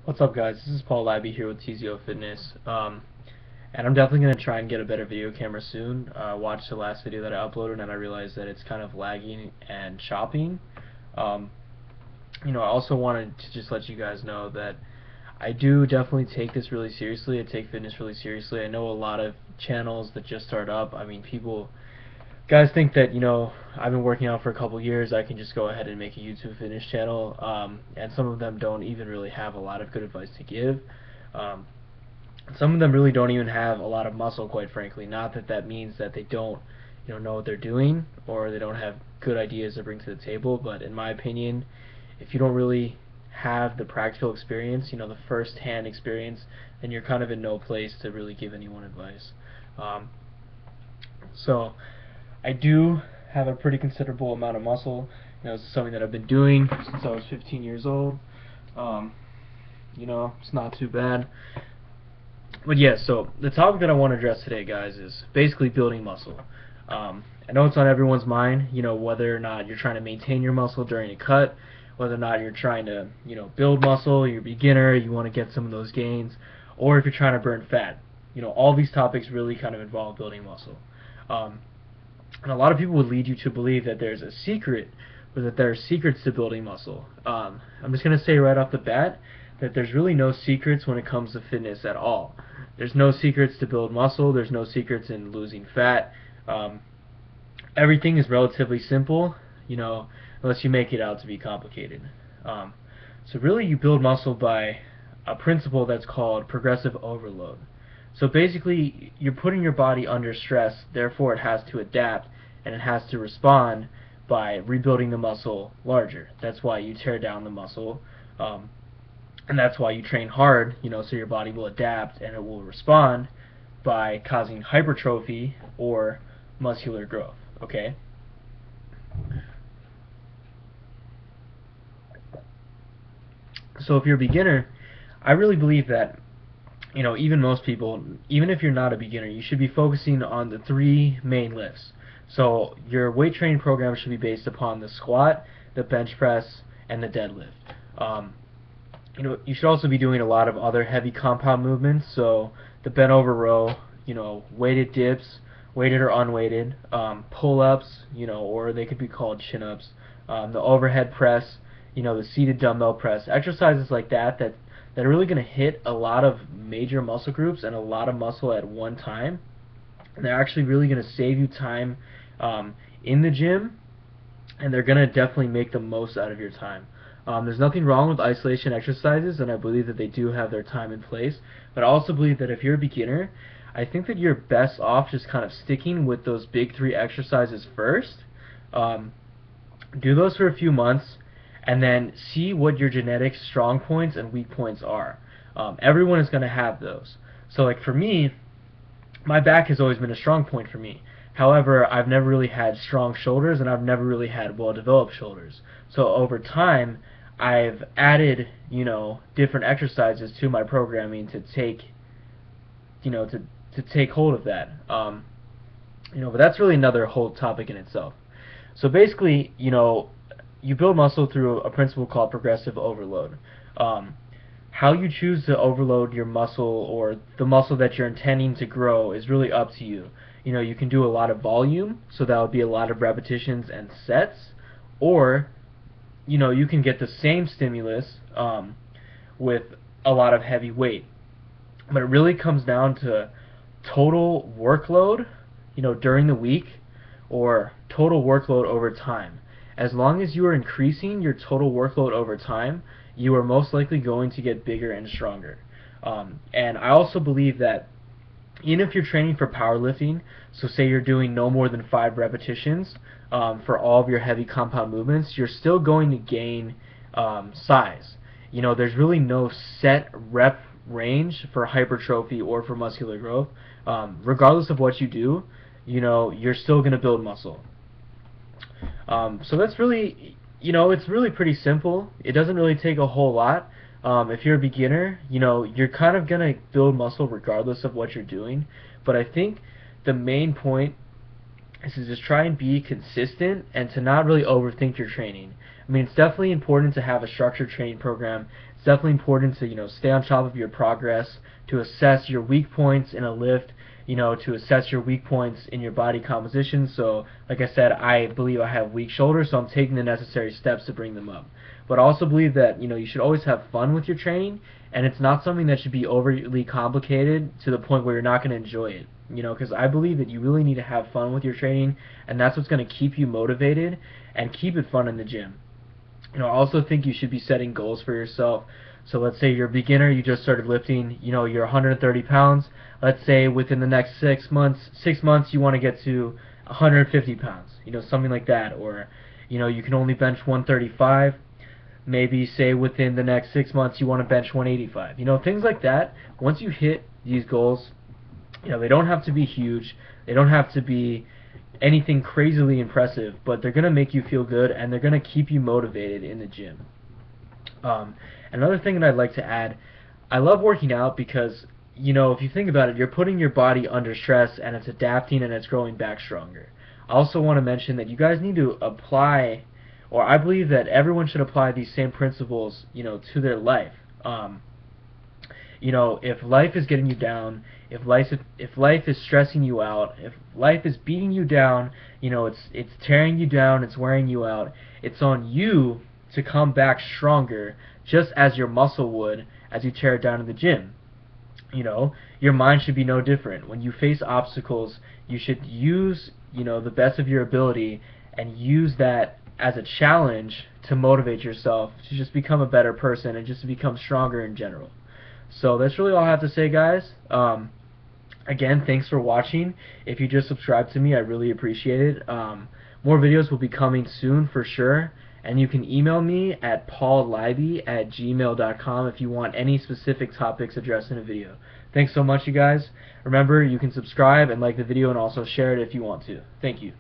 What's up, guys? This is Paul Labby here with TZO Fitness, and I'm definitely going to try and get a better video camera soon. I watched the last video that I uploaded and I realized that it's kind of lagging and chopping. Um, I also wanted to just let you guys know that I do definitely take this really seriously. I take fitness really seriously. I know a lot of channels that just start up. I mean, guys think that, I've been working out for a couple years, I can just go ahead and make a YouTube fitness channel, and some of them don't even really have a lot of good advice to give. Um, some of them really don't even have a lot of muscle, quite frankly. Not that that means that they don't, know what they're doing, or they don't have good ideas to bring to the table, but in my opinion, if you don't really have the practical experience, the first-hand experience, then you're kind of in no place to really give anyone advice. So I do have a pretty considerable amount of muscle. This is something that I've been doing since I was 15 years old. It's not too bad. But yeah, so the topic that I want to address today, guys, is basically building muscle. I know it's on everyone's mind, whether or not you're trying to maintain your muscle during a cut, whether or not you're trying to, build muscle, you're a beginner, you want to get some of those gains, or if you're trying to burn fat. All these topics really kind of involve building muscle. And a lot of people would lead you to believe that there's a secret, or that there are secrets to building muscle. I'm just going to say right off the bat that there's really no secrets when it comes to fitness at all. There's no secrets to build muscle. There's no secrets in losing fat. Everything is relatively simple, unless you make it out to be complicated. So really you build muscle by a principle that's called progressive overload. So basically, you're putting your body under stress, therefore it has to adapt, and it has to respond by rebuilding the muscle larger. That's why you tear down the muscle, and that's why you train hard, so your body will adapt and it will respond by causing hypertrophy or muscular growth, okay? So if you're a beginner, I really believe that even most people, even if you're not a beginner, you should be focusing on the 3 main lifts. So your weight training program should be based upon the squat, the bench press, and the deadlift. You should also be doing a lot of other heavy compound movements, so the bent over row, weighted dips, weighted or unweighted, pull-ups, or they could be called chin-ups, the overhead press, the seated dumbbell press, exercises like that are really going to hit a lot of major muscle groups and a lot of muscle at one time. And they're actually really going to save you time in the gym, and they're going to definitely make the most out of your time. There's nothing wrong with isolation exercises, and I believe that they do have their time and place, but I also believe that if you're a beginner, I think that you're best off just kind of sticking with those big 3 exercises first. Do those for a few months, and then see what your genetic strong points and weak points are. Everyone is going to have those. So like for me, my back has always been a strong point for me. However, I've never really had strong shoulders, and I've never really had well-developed shoulders. So over time, I've added, different exercises to my programming to take, to take hold of that. But that's really another whole topic in itself. So basically, you build muscle through a principle called progressive overload. How you choose to overload your muscle, or the muscle that you're intending to grow, is really up to you. You can do a lot of volume, so that would be a lot of repetitions and sets, or you can get the same stimulus with a lot of heavy weight. But it really comes down to total workload, during the week, or total workload over time. As long as you are increasing your total workload over time, you are most likely going to get bigger and stronger. And I also believe that even if you're training for powerlifting, so say you're doing no more than 5 repetitions for all of your heavy compound movements, you're still going to gain size. There's really no set rep range for hypertrophy or for muscular growth. Regardless of what you do, you're still going to build muscle. So that's really, it's really pretty simple. It doesn't really take a whole lot. If you're a beginner, you're kind of going to build muscle regardless of what you're doing. But I think the main point is to just try and be consistent and to not really overthink your training. I mean, it's definitely important to have a structured training program. It's definitely important to, stay on top of your progress, to assess your weak points in a lift, to assess your weak points in your body composition. So, like I said, I believe I have weak shoulders, so I'm taking the necessary steps to bring them up. But I also believe that, you should always have fun with your training, and it's not something that should be overly complicated to the point where you're not going to enjoy it. Because I believe that you really need to have fun with your training, and that's what's going to keep you motivated and keep it fun in the gym. I also think you should be setting goals for yourself. So let's say you're a beginner, you just started lifting, you're 130 pounds. Let's say within the next 6 months you want to get to 150 pounds, something like that. Or, you can only bench 135. Maybe say within the next 6 months you want to bench 185. Things like that. Once you hit these goals, they don't have to be huge. They don't have to be anything crazily impressive, but they're going to make you feel good, and they're going to keep you motivated in the gym. Another thing that I'd like to add, I love working out because, if you think about it, you're putting your body under stress, and it's adapting, and it's growing back stronger. I also want to mention that you guys need to apply, or I believe that everyone should apply these same principles, to their life. If life is getting you down, if life is stressing you out, if life is beating you down, it's tearing you down, it's wearing you out. It's on you to come back stronger, just as your muscle would as you tear it down in the gym. Your mind should be no different. When you face obstacles, you should use, the best of your ability, and use that as a challenge to motivate yourself to just become a better person and just to become stronger in general. So that's really all I have to say, guys. Again, thanks for watching. If you just subscribed to me, I really appreciate it. More videos will be coming soon for sure. And you can email me at paullibey@gmail.com if you want any specific topics addressed in a video. Thanks so much, you guys. Remember, you can subscribe and like the video and also share it if you want to. Thank you.